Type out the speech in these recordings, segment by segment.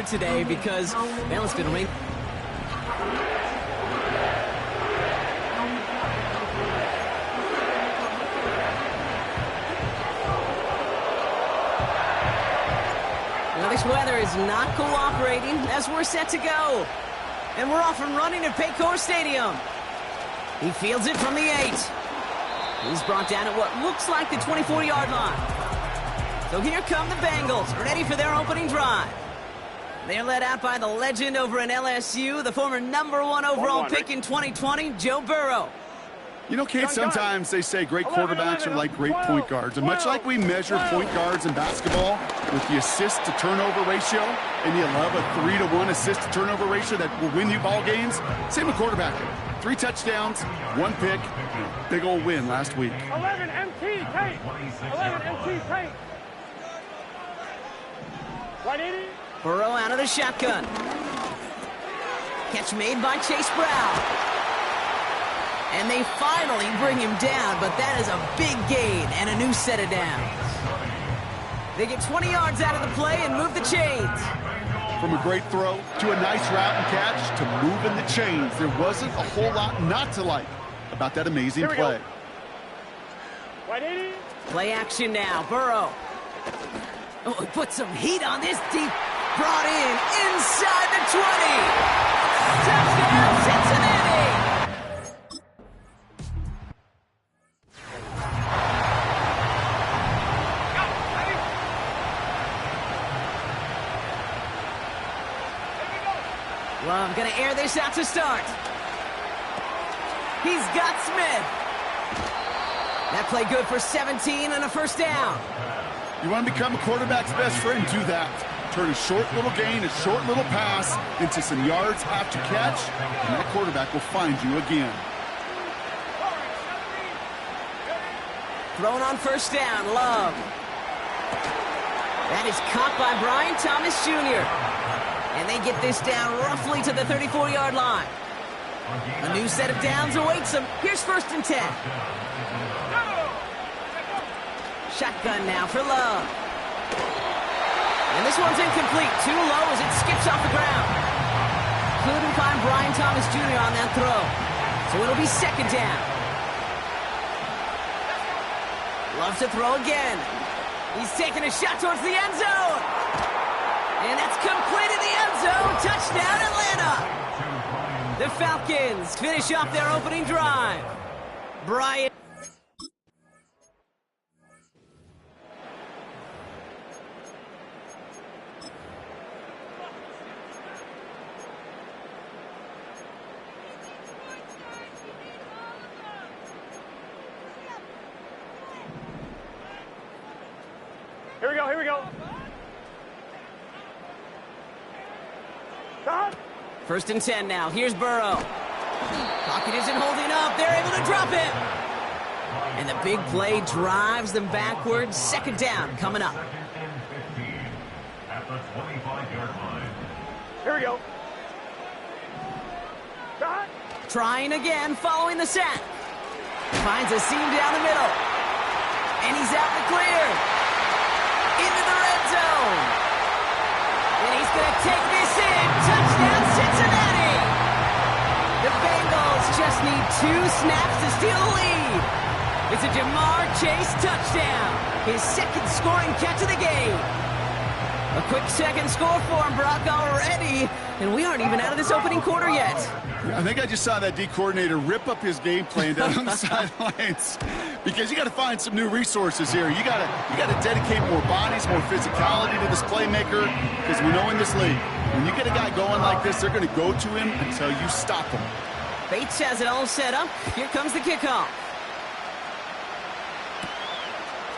weather today because, well, it's going to rain. Now, this weather is not cooperating as we're set to go. And we're off and running at Paycor Stadium. He fields it from the 8. He's brought down at what looks like the 24-yard line. So here come the Bengals, ready for their opening drive. They're led out by the legend over in LSU, the former #1 overall pick in 2020, Joe Burrow. You know, Kate, sometimes they say great quarterbacks are like great point guards. And much like we measure point guards in basketball with the assist-to-turnover ratio, and you love a 3-to-1 assist-to-turnover ratio that will win you ball games, same with quarterbacking. 3 touchdowns, 1 pick, big old win last week. 11 MT, Tate. 11 MT, Tate. 180. Burrow out of the shotgun. Catch made by Chase Brown. And they finally bring him down, but that is a big gain and a new set of downs. They get 20 yards out of the play and move the chains. From a great throw to a nice route and catch to moving the chains, there wasn't a whole lot not to like about that amazing play. Play action now, Burrow. Oh, he put some heat on this deep. Brought in inside the 20. Touchdown, Cincinnati. Well, I'm going to air this out to start. He's got Smith. That play good for 17 and a first down. You want to become a quarterback's best friend? Do that. Turn a short little gain, a short little pass into some yards after catch, and that quarterback will find you again. Thrown on first down, Love. That is caught by Brian Thomas Jr. And they get this down roughly to the 34-yard line. A new set of downs awaits them. Here's 1st and 10. Shotgun now for Love. And this one's incomplete. Too low as it skips off the ground. Couldn't find Brian Thomas Jr. on that throw. So it'll be 2nd down. Loves to throw again. He's taking a shot towards the end zone. And that's complete in the end zone. Touchdown, Atlanta. The Falcons finish off their opening drive. Brian. Here we go, here we go. 1st and 10 now. Here's Burrow. Pocket isn't holding up. They're able to drop him. And the big play drives them backwards. 2nd down coming up. At the 25-yard line. Here we go. Trying again, following the sack. Finds a seam down the middle. And he's out in the clear. Into the red zone. And he's going to take this in. Touchdown, Cincinnati! The Bengals just need 2 snaps to steal the lead. It's a Jamar Chase touchdown. His 2nd scoring catch of the game. A quick 2nd score for him, Brock, already. And we aren't even out of this opening quarter yet. I think I just saw that D coordinator rip up his game plan down on the sidelines because you got to find some new resources here. You got to dedicate more bodies, more physicality to this playmaker because we know in this league, when you get a guy going like this, they're going to go to him until you stop him. Bates has it all set up. Here comes the kickoff.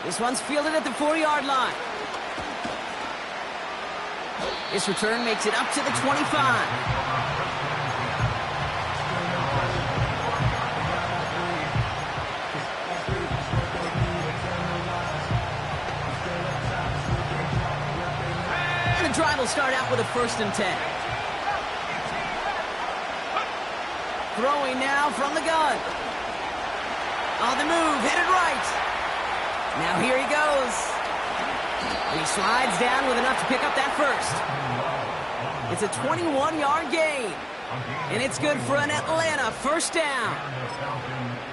This one's fielded at the 4-yard line. This return makes it up to the 25. Drive will start out with a 1st and 10. Throwing now from the gun. On the move, headed right. Now here he goes. And he slides down with enough to pick up that 1st. It's a 21-yard gain. And it's good for an Atlanta first down.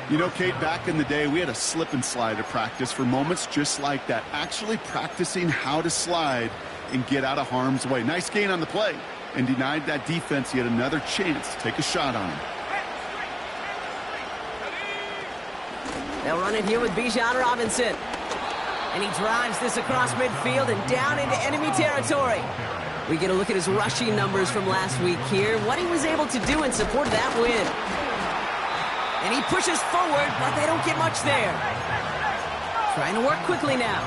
You know, Kate, back in the day, we had a slip and slide to practice for moments just like that. Actually practicing how to slide and get out of harm's way. Nice gain on the play. And denied that defense yet another chance to take a shot on him. They'll run it here with Bijan Robinson. And he drives this across midfield and down into enemy territory. We get a look at his rushing numbers from last week here, what he was able to do in support of that win. And he pushes forward, but they don't get much there. Trying to work quickly now.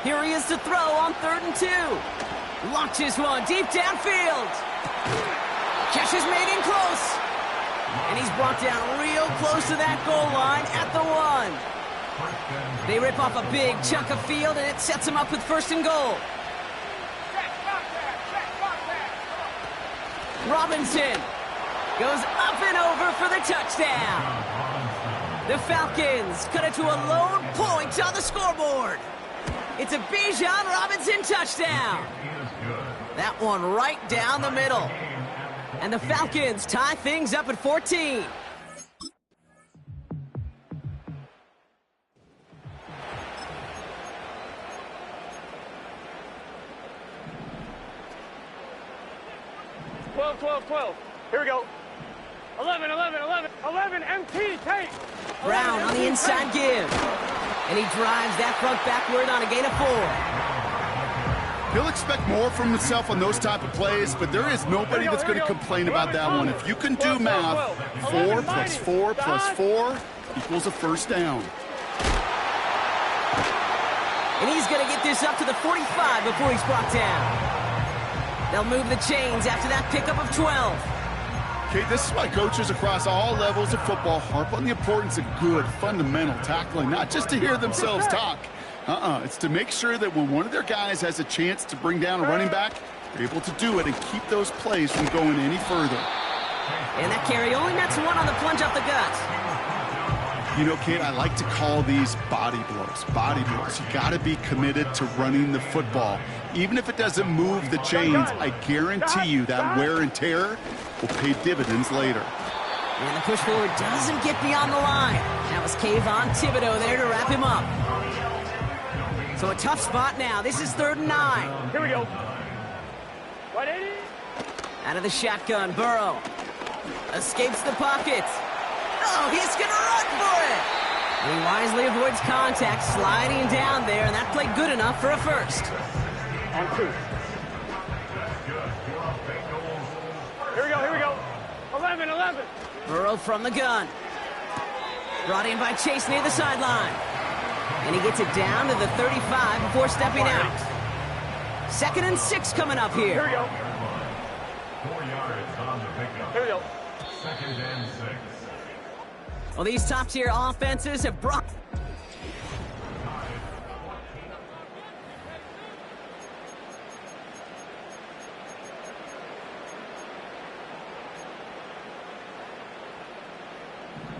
Here he is to throw on 3rd and 2. Launches one deep downfield. Catch is made in close. And he's brought down real close to that goal line at the 1. They rip off a big chunk of field, and it sets him up with 1st and goal. Robinson goes up and over for the touchdown. The Falcons cut it to a lone point on the scoreboard. It's a Bijan Robinson touchdown. That one right down the middle. And the Falcons tie things up at 14. Twelve. Here we go. 11, MT, take. Brown on the inside give. And he drives that front backward on a gain of 4. He'll expect more from himself on those type of plays, but there is nobody that's going to complain about that one. If you can do math, 4 plus 4 plus 4 equals a first down. And he's going to get this up to the 45 before he's brought down. They'll move the chains after that pickup of 12. Okay, this is why coaches across all levels of football harp on the importance of good, fundamental tackling, not just to hear themselves talk. It's to make sure that when one of their guys has a chance to bring down a running back, they're able to do it and keep those plays from going any further. And that carry only nets 1 on the plunge off the gut. You know, Kate, I like to call these body blows. Body blows. You got to be committed to running the football. Even if it doesn't move the chains, I guarantee you that wear and tear will pay dividends later. And the push forward doesn't get beyond the line. That was Kayvon Thibodeau there to wrap him up. So a tough spot now. This is 3rd and 9. Here we go. 180. Out of the shotgun, Burrow escapes the pocket. Oh, he's going to run for it. And he wisely avoids contact, sliding down there, and that played good enough for a first. On 2. Here we go. 11. Burrow from the gun. Brought in by Chase near the sideline. And he gets it down to the 35 before stepping out. 2nd and 6 coming up here. Here we go. 4 yards on the pickup. Here we go. 2nd and 6. Well, these top-tier offenses have brought...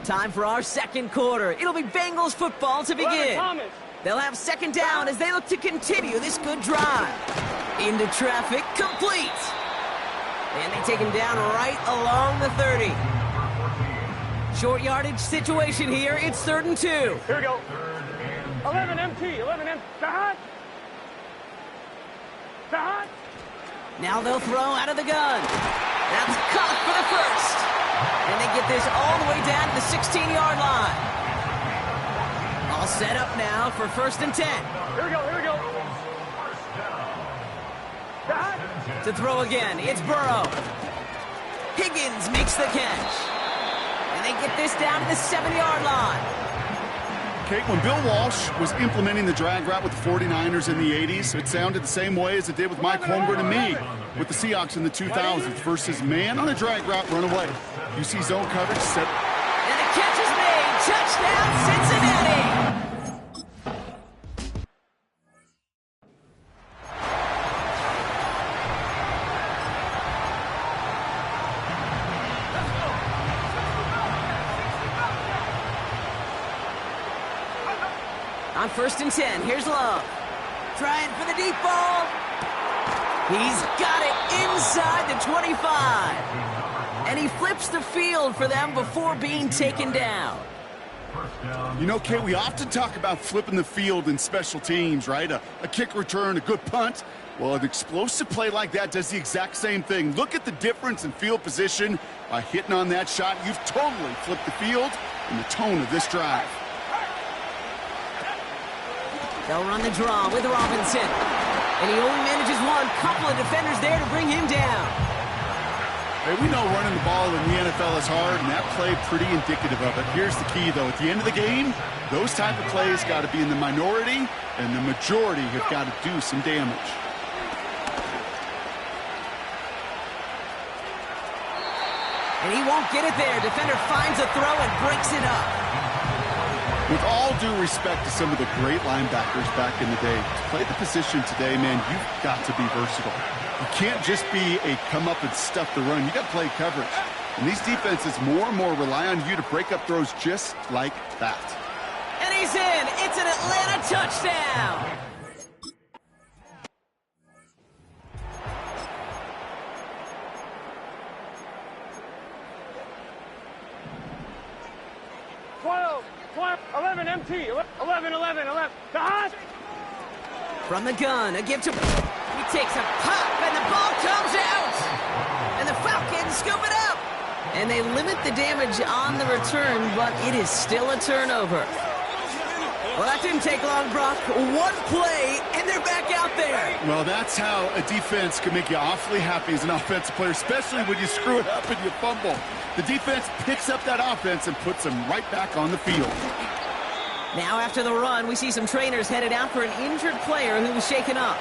Time for our 2nd quarter. It'll be Bengals football to begin. They'll have 2nd down as they look to continue this good drive. Into traffic, complete. And they take him down right along the 30. Short yardage situation here. It's 3rd and 2. Here we go. 11 MT. Jahan. Now they'll throw out of the gun. That's caught for the first. And they get this all the way down to the 16-yard line. All set up now for 1st and 10. Here we go. To throw again, it's Burrow. Higgins makes the catch. And they get this down to the 7-yard line. Kate, when Bill Walsh was implementing the drag route with the 49ers in the 80s, it sounded the same way as it did with Mike Holmgren and me with the Seahawks in the 2000s versus man on a drag route, run away. You see zone coverage set. And the catch is made. Touchdown, Cincinnati. On 1st and 10, here's Love. Trying for the deep ball. He's got it inside the 25. And he flips the field for them before being taken down. You know, Kate, we often talk about flipping the field in special teams, right? A kick return, a good punt. Well, an explosive play like that does the exact same thing. Look at the difference in field position by hitting on that shot. You've totally flipped the field and the tone of this drive. They'll run the draw with Robinson. And he only manages one. Couple of defenders there to bring him down. Hey, we know running the ball in the NFL is hard, and that play pretty indicative of it. Here's the key, though. At the end of the game, those type of plays got to be in the minority, and the majority have got to do some damage. And he won't get it there. Defender finds a throw and breaks it up. With all due respect to some of the great linebackers back in the day, to play the position today, man, you've got to be versatile. You can't just be a come up and stuff the run. You got to play coverage. And these defenses more and more rely on you to break up throws just like that. And he's in. It's an Atlanta touchdown. Twelve, 11 MT, 11. From the gun, a give to... He takes a pop, and the ball comes out. And the Falcons scoop it up. And they limit the damage on the return, but it is still a turnover. Well, that didn't take long, Brock. One play, and they're back out there. Well, that's how a defense can make you awfully happy as an offensive player, especially when you screw it up and you fumble. The defense picks up that offense and puts them right back on the field. Now, after the run, we see some trainers headed out for an injured player who was shaken up.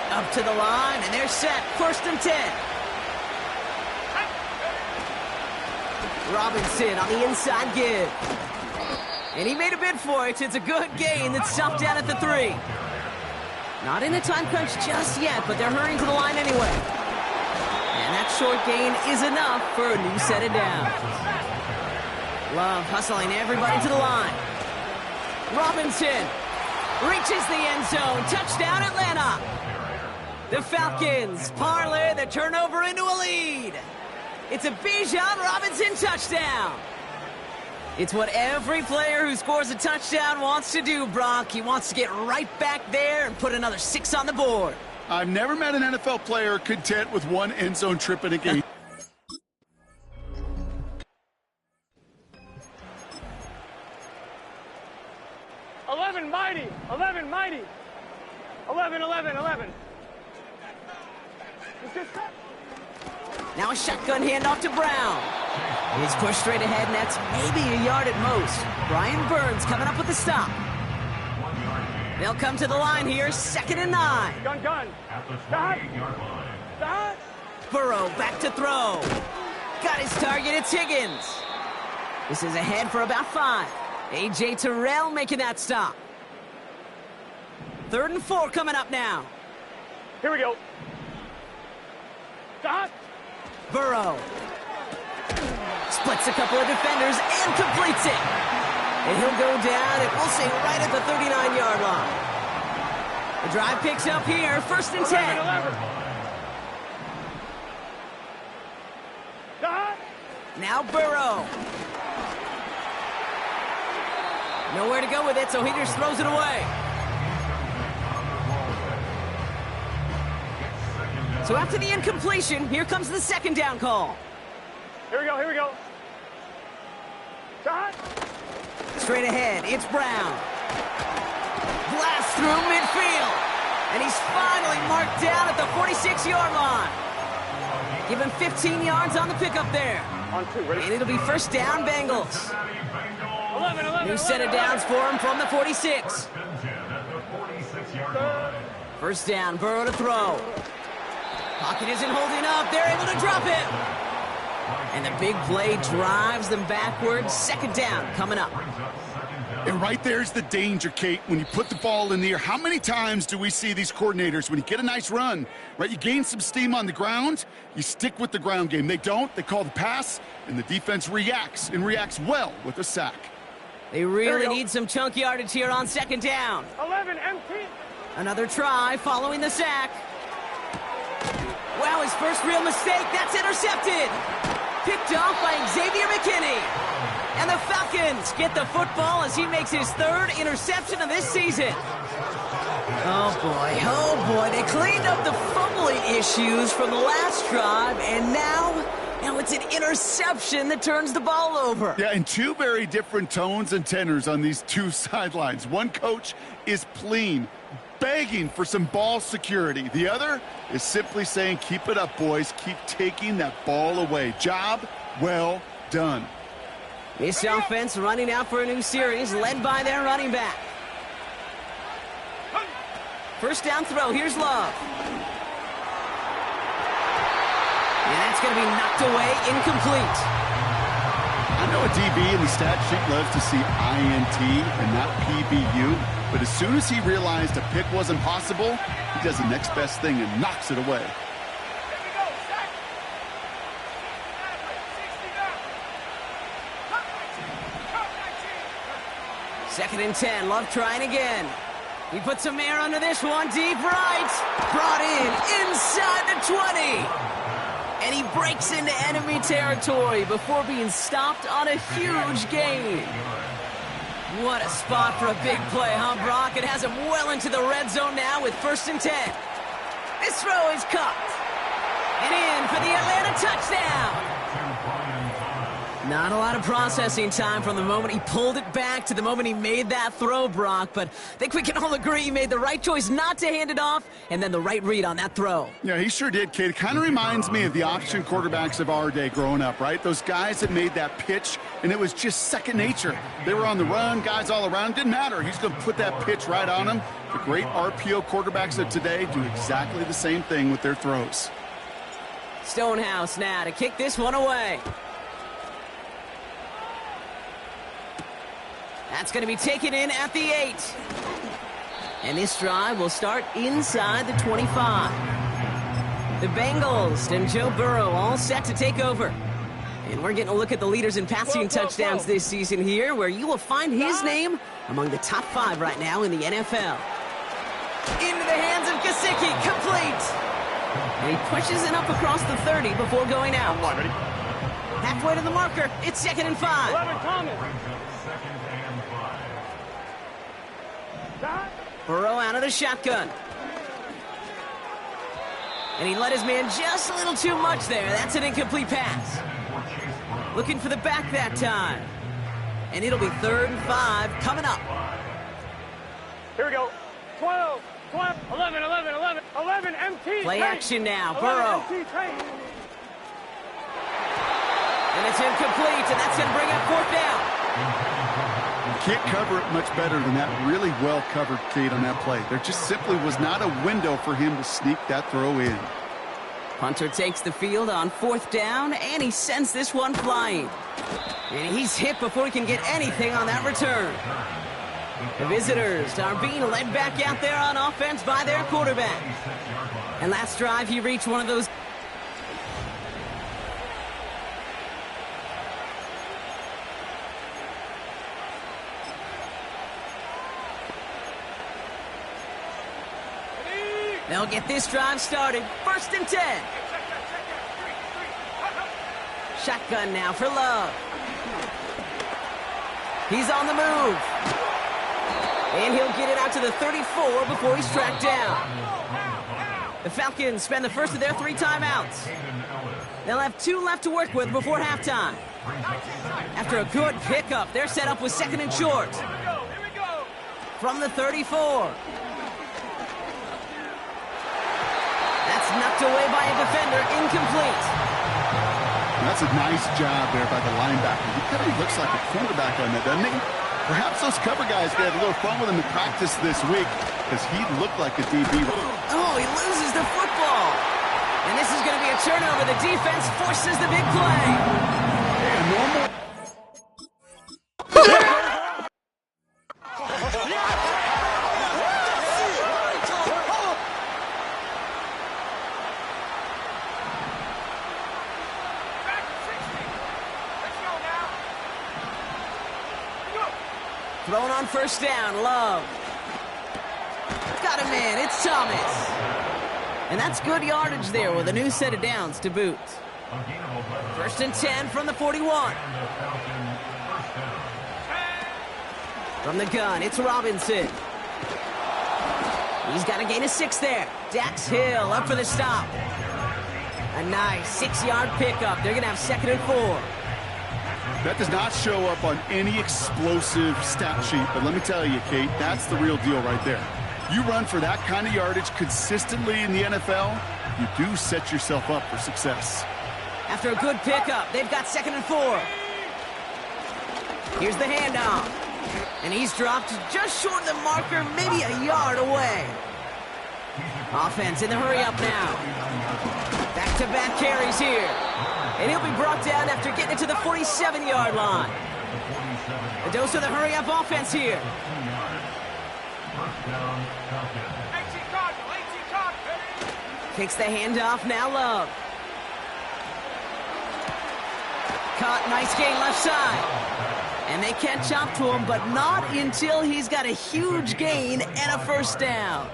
Up to the line, and they're set. 1st and 10. Robinson on the inside give. And he made a bid for it. It's a good gain that's stopped down at the 3. Not in a time crunch just yet, but they're hurrying to the line anyway. And that short gain is enough for a new set of downs. Love hustling everybody to the line. Robinson reaches the end zone. Touchdown, Atlanta. The Falcons parlay the turnover into a lead. It's a Bijan Robinson touchdown. It's what every player who scores a touchdown wants to do, Brock. He wants to get right back there and put another 6 on the board. I've never met an NFL player content with one end zone trip in a game. Mighty. 11. Now a shotgun handoff to Brown. He's pushed straight ahead, and that's maybe a yard at most. Brian Burns coming up with the stop. They'll come to the line here, 2nd and 9. Gun. Stop. Burrow back to throw. Got his target, it's Higgins. This is ahead for about 5. A.J. Terrell making that stop. 3rd and 4 coming up now. Here we go. Stop. Burrow splits a couple of defenders and completes it. And he'll go down, and we'll say right at the 39-yard line. The drive picks up here, 1st and 10. 11. Stop. Now Burrow. Nowhere to go with it, so he just throws it away. So after the incompletion, here comes the 2nd down call. Here we go. Stop. Straight ahead, it's Brown. Blast through midfield. And he's finally marked down at the 46-yard line. Give him 15 yards on the pickup there. On 2, ready? And it'll be 1st down, Bengals. 11. New set of downs for him from the 46. 1st down, Burrow to throw. Pocket isn't holding up. They're able to drop it. And the big play drives them backwards. 2nd down coming up. And right there's the danger, Kate, when you put the ball in the air. How many times do we see these coordinators, when you get a nice run, right, you gain some steam on the ground, you stick with the ground game. They don't. They call the pass, and the defense reacts, and reacts well with a sack. They really need some chunk yardage here on second down. 11 MT. Another try following the sack. Wow, his first real mistake. That's intercepted. Picked off by Xavier McKinney. And the Falcons get the football as he makes his third interception of this season. Oh boy, they cleaned up the fumbling issues from the last drive, and now it's an interception that turns the ball over. Yeah, and two very different tones and tenors on these two sidelines. One coach is pleading, begging for some ball security. The other is simply saying, keep it up, boys. Keep taking that ball away. Job well done. This offense running out for a new series, led by their running back. First down throw, here's Love. And that's going to be knocked away, incomplete. I know a DB in the stat sheet loves to see INT and not PBU, but as soon as he realized a pick wasn't possible, he does the next best thing and knocks it away. Second and 10, Love trying again. He puts some air under this one, deep right. Brought in, inside the 20. And he breaks into enemy territory before being stopped on a huge gain. What a spot for a big play, huh, Brock? It has him well into the red zone now with first and 10. This throw is caught. And in for the Atlanta touchdown. Not a lot of processing time from the moment he pulled it back to the moment he made that throw, Brock. But I think we can all agree he made the right choice not to hand it off, and then the right read on that throw. Yeah, he sure did, kid. Kind of reminds me of the option quarterbacks of our day growing up, right? Those guys that made that pitch, and it was just second nature. They were on the run, guys all around. Didn't matter. He's going to put that pitch right on him. The great RPO quarterbacks of today do exactly the same thing with their throws. Stonehouse now to kick this one away. That's going to be taken in at the 8. And this drive will start inside the 25. The Bengals and Joe Burrow all set to take over. And we're getting a look at the leaders in passing touchdowns this season here, where you will find his name among the top 5 right now in the NFL. Into the hands of Gesicki, complete. And he pushes it up across the 30 before going out. Halfway to the marker, it's second and 5. 11 Thomas. Burrow out of the shotgun. And he let his man just a little too much there. That's an incomplete pass. Looking for the back that time. And it'll be third and 5 coming up. Here we go. 12, 11 MT. Play action now. 11 Burrow. MT, And it's incomplete, and that's going to bring up fourth down. Can't cover it much better than that. Really well covered, Kate, on that play. There just simply was not a window for him to sneak that throw in. Punter takes the field on fourth down, and he sends this one flying. And he's hit before he can get anything on that return. The visitors are being led back out there on offense by their quarterback. And last drive, he reached one of those. They'll get this drive started. First and 10. Shotgun now for Love. He's on the move. And he'll get it out to the 34 before he's tracked down. The Falcons spend the first of their 3 timeouts. They'll have 2 left to work with before halftime. After a good pickup, they're set up with second and short. From the 34. That's knocked away by a defender, incomplete. That's a nice job there by the linebacker. He kind of looks like a quarterback on that, doesn't he? Perhaps those cover guys had a little fun with him in practice this week because he looked like a DB. Oh, he loses the football. And this is going to be a turnover. The defense forces the big play. Hey, a normal... Thrown on first down, Love. Got him in, it's Thomas. And that's good yardage there with a new set of downs to boot. First and 10 from the 41. From the gun, it's Robinson. He's got a gain of 6 there. Dax Hill up for the stop. A nice 6-yard pickup. They're going to have 2nd and 4. That does not show up on any explosive stat sheet, but let me tell you, Kate, that's the real deal right there. You run for that kind of yardage consistently in the NFL, you do set yourself up for success. After a good pickup, they've got 2nd and 4. Here's the handoff. And he's dropped just short of the marker, maybe a yard away. Offense in the hurry-up now. Back-to-back carries here. And he'll be brought down after getting it to the 47-yard line. A dose of the hurry-up offense here. Takes the handoff, now Love. Caught, nice gain left side. And they can't chop to him, but not until he's got a huge gain and a first down.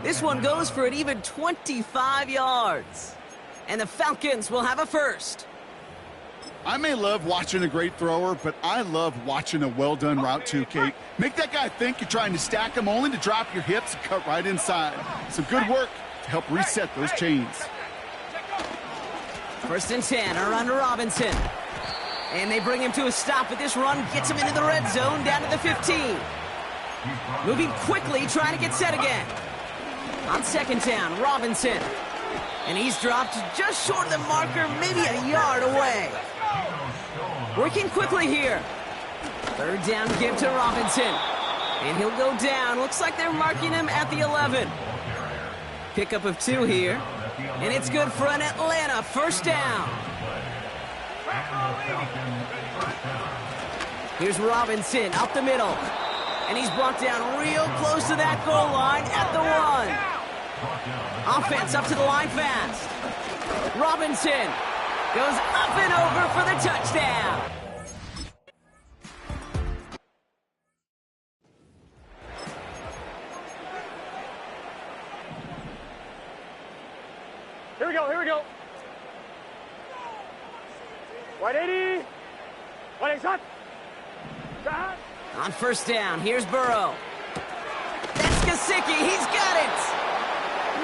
This one goes for an even 25 yards. And the Falcons will have a first. I may love watching a great thrower, but I love watching a well-done route too, Kate. Make that guy think you're trying to stack him only to drop your hips and cut right inside. Some good work to help reset those chains. First and 10, a run to Robinson. And they bring him to a stop, but this run gets him into the red zone, down to the 15. Moving quickly, trying to get set again. On 2nd down, Robinson. And he's dropped just short of the marker, maybe a yard away. Working quickly here. 3rd down give to Robinson. And he'll go down. Looks like they're marking him at the 11. Pickup of 2 here. And it's good for an Atlanta first down. Here's Robinson up the middle. And he's brought down real close to that goal line at the 1. Offense up to the line fast. Robinson goes up and over for the touchdown. Here we go, here we go. 180. 180, shot. Shot. On first down, here's Burrow. That's Gesicki, he's got it.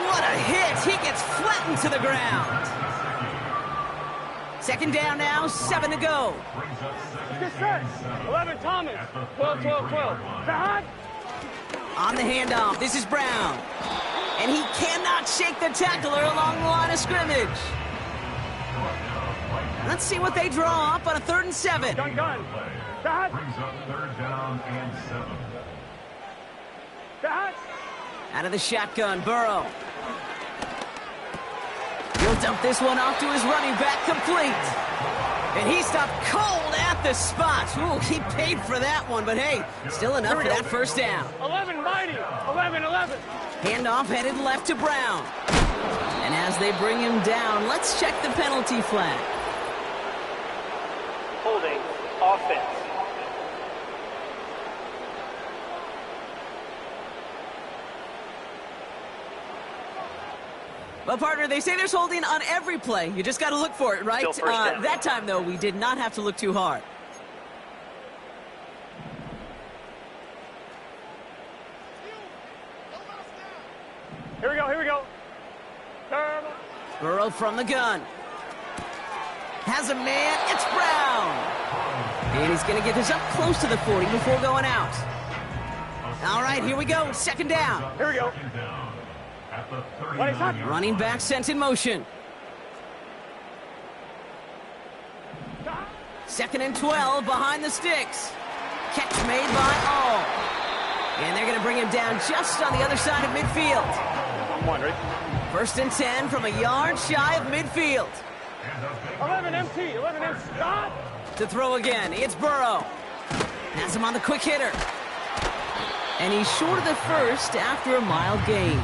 What a hit, he gets flattened to the ground. 2nd down now, 7 to go. Get set. 11, Thomas. 12, 12, 12. Shot. On the handoff, this is Brown. And he cannot shake the tackler along the line of scrimmage. Let's see what they draw up on a 3rd and 7. Gun. Shot. Brings up 3rd down and 7. Shot. Out of the shotgun, Burrow. He'll dump this one off to his running back, complete. And he stopped cold at the spot. Ooh, he paid for that one, but hey, still enough for that first down. 11, mighty. 11. Handoff headed left to Brown. And as they bring him down, let's check the penalty flag. Holding offense. Well, partner, they say there's holding on every play. You just got to look for it, right? That time, though, we did not have to look too hard. Here we go. Terrible. Burrow from the gun. Has a man. It's Brown. And he's going to get this up close to the 40 before going out. All right, here we go. 2nd down. Here we go. Running back sent in motion. 2nd and 12 behind the sticks. Catch made by All. And they're going to bring him down just on the other side of midfield. One, right? 1st and 10 from a yard shy of midfield. 11 MT. Stop. To throw again, it's Burrow. Has him on the quick hitter. And he's short of the first after a mild gain.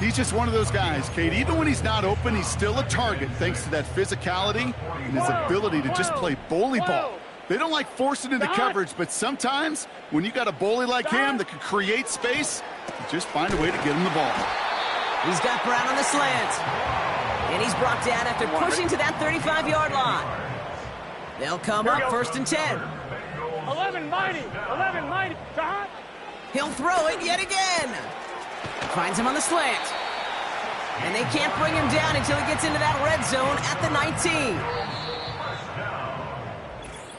He's just one of those guys, Kate. Even when he's not open, he's still a target thanks to that physicality and his ability to just play bully ball. They don't like forcing into coverage, but sometimes when you got a bully like him that can create space, you just find a way to get him the ball. He's got Brown on the slant. And he's brought down after pushing to that 35-yard line. They'll come up 1st and 10. 11 mighty. 11 mighty. He'll throw it yet again. Finds him on the slant. And they can't bring him down until he gets into that red zone at the 19.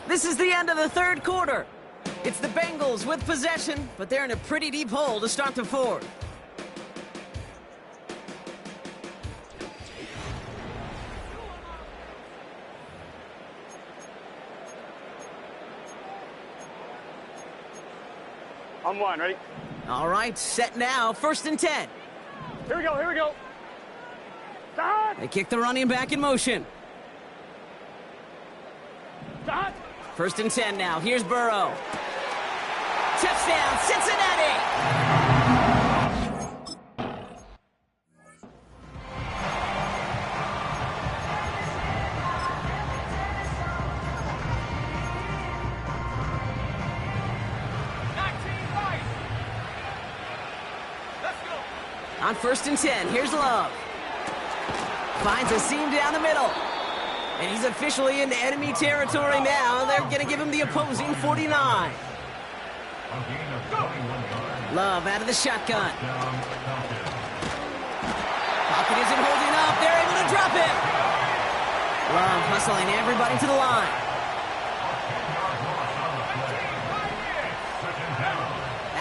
This is the end of the 3rd quarter. It's the Bengals with possession, but they're in a pretty deep hole to start the 4th. On 1, ready? All right, set now, 1st and 10. Here we go, here we go. Stop! They kick the running back in motion. Stop! 1st and 10 now. Here's Burrow. Touchdown, Cincinnati! On 1st and 10, here's Love. Finds a seam down the middle. And he's officially into enemy territory now. They're going to give him the opposing 49. Love out of the shotgun. Pocket isn't holding up. They're able to drop it. Love hustling everybody to the line.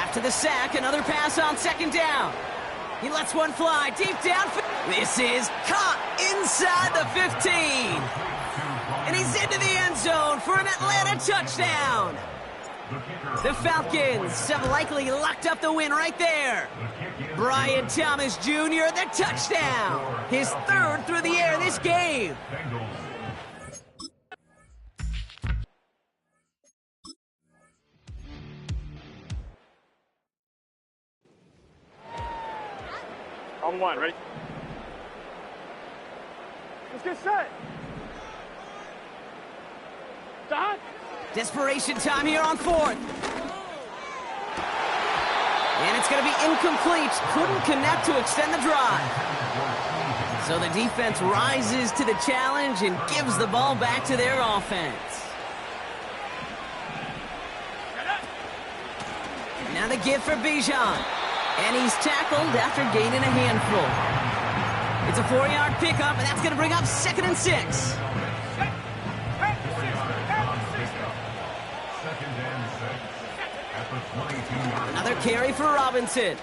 After the sack, another pass on 2nd down. He lets one fly deep down. This is caught inside the 15. And he's into the end zone for an Atlanta touchdown. The Falcons have likely locked up the win right there. Brian Thomas Jr., the touchdown. His 3rd through the air this game. On 1, ready? Let's get set. Stop! Desperation time here on 4th. And it's going to be incomplete. Couldn't connect to extend the drive. So the defense rises to the challenge and gives the ball back to their offense. Now the give for Bijan. And he's tackled after gaining a handful. It's a 4-yard pickup, and that's going to bring up 2nd and 6. Another carry for Robinson.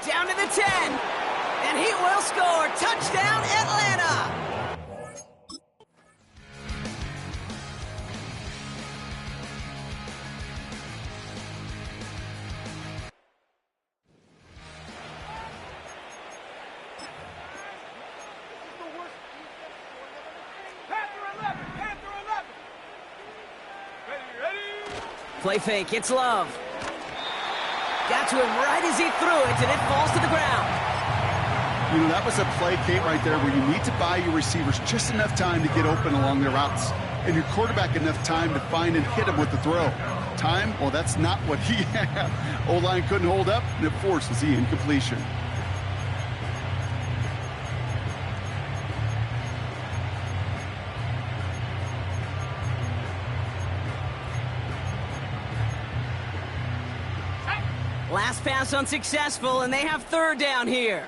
Down to the 10. And he will score. Touchdown, Atlanta. Play fake, it's Love. Got to him right as he threw it, and it falls to the ground. You know, that was a play, Kate, right there where you need to buy your receivers just enough time to get open along their routes, and your quarterback enough time to find and hit him with the throw. Time? Well, that's not what he had. O-line couldn't hold up, and it forces the incompletion. Last pass unsuccessful, and they have 3rd down here.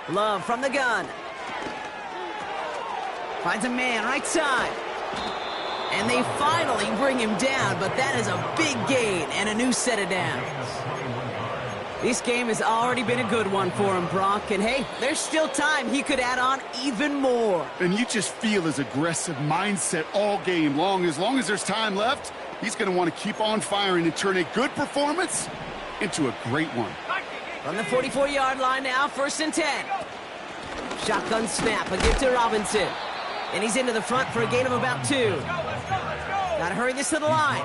Love from the gun. Finds a man right side. And they finally bring him down, but that is a big gain and a new set of downs. This game has already been a good one for him, Brock. And hey, there's still time he could add on even more. And you just feel his aggressive mindset all game long. As long as there's time left, he's going to want to keep on firing and turn a good performance into a great one. From the 44-yard line now, 1st and 10. Shotgun snap, a give to Robinson. And he's into the front for a gain of about 2. Got to hurry this to the line.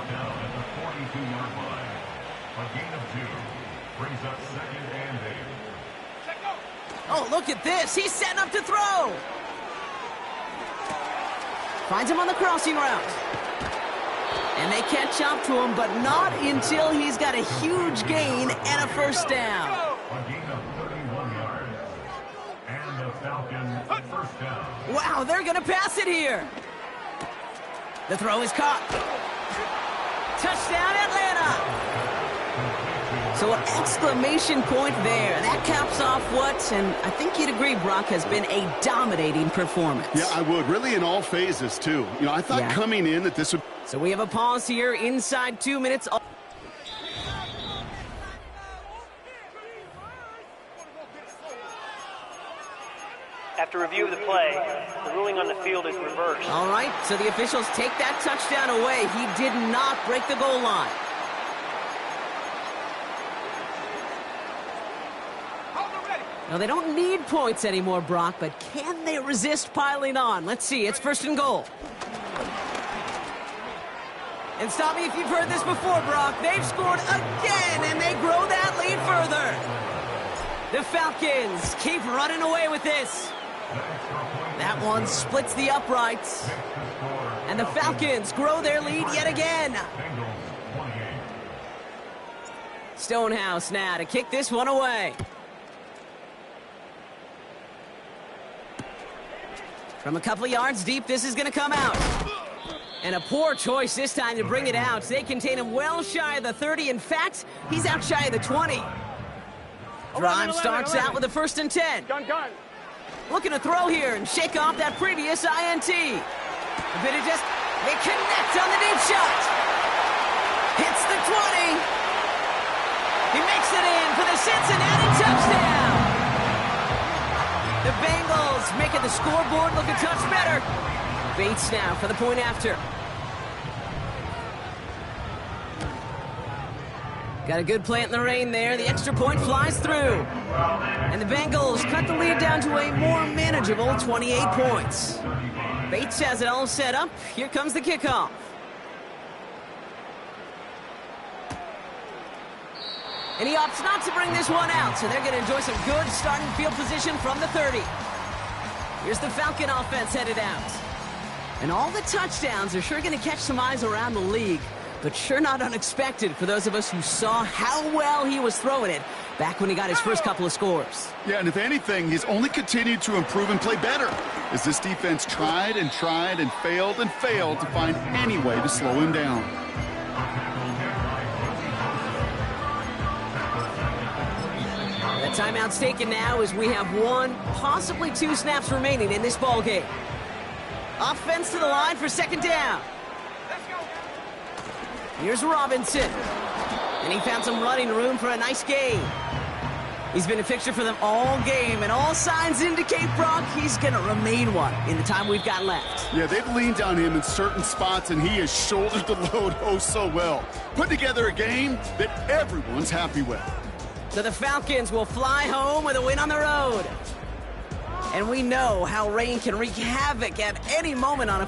Oh, look at this. He's setting up to throw. Finds him on the crossing route. And they catch up to him, but not until he's got a huge gain and a first down. A gain of 31 yards. And the Falcons first down. Wow, they're going to pass it here. The throw is caught. Touchdown, Atlanta. So an exclamation point there. That caps off what, and I think you'd agree, Brock, has been a dominating performance. Yeah, I would. Really in all phases, too. You know, I thought coming in that this would... So we have a pause here inside 2 minutes. After review of the play, the ruling on the field is reversed. All right, so the officials take that touchdown away. He did not break the goal line. Now, they don't need points anymore, Brock, but can they resist piling on? Let's see. It's first and goal. And stop me if you've heard this before, Brock. They've scored again, and they grow that lead further. The Falcons keep running away with this. That one splits the uprights. And the Falcons grow their lead yet again. Stonehouse now to kick this one away. From a couple of yards deep, this is going to come out. And a poor choice this time to bring it out. They contain him well shy of the 30. In fact, he's out shy of the 20. Drive starts out with a 1st and 10. Gun. Looking to throw here and shake off that previous INT. A bit of just, they connect on the deep shot. Hits the 20. He makes it in for the Cincinnati touchdown. The Bengals making the scoreboard look a touch better. Bates now for the point after. Got a good plant in the rain there. The extra point flies through. And the Bengals cut the lead down to a more manageable 28 points. Bates has it all set up. Here comes the kickoff. And he opts not to bring this one out, so they're going to enjoy some good starting field position from the 30. Here's the Falcon offense headed out. And all the touchdowns are sure going to catch some eyes around the league, but sure not unexpected for those of us who saw how well he was throwing it back when he got his first couple of scores. Yeah, and if anything, he's only continued to improve and play better as this defense tried and failed to find any way to slow him down. The timeout's taken now as we have 1, possibly 2 snaps remaining in this ball game. Offense to the line for 2nd down. Here's Robinson. And he found some running room for a nice gain. He's been a fixture for them all game, and all signs indicate, Brock, he's going to remain one in the time we've got left. Yeah, they've leaned on him in certain spots, and he has shouldered the load oh so well. Put together a game that everyone's happy with. So the Falcons will fly home with a win on the road. And we know how rain can wreak havoc at any moment on a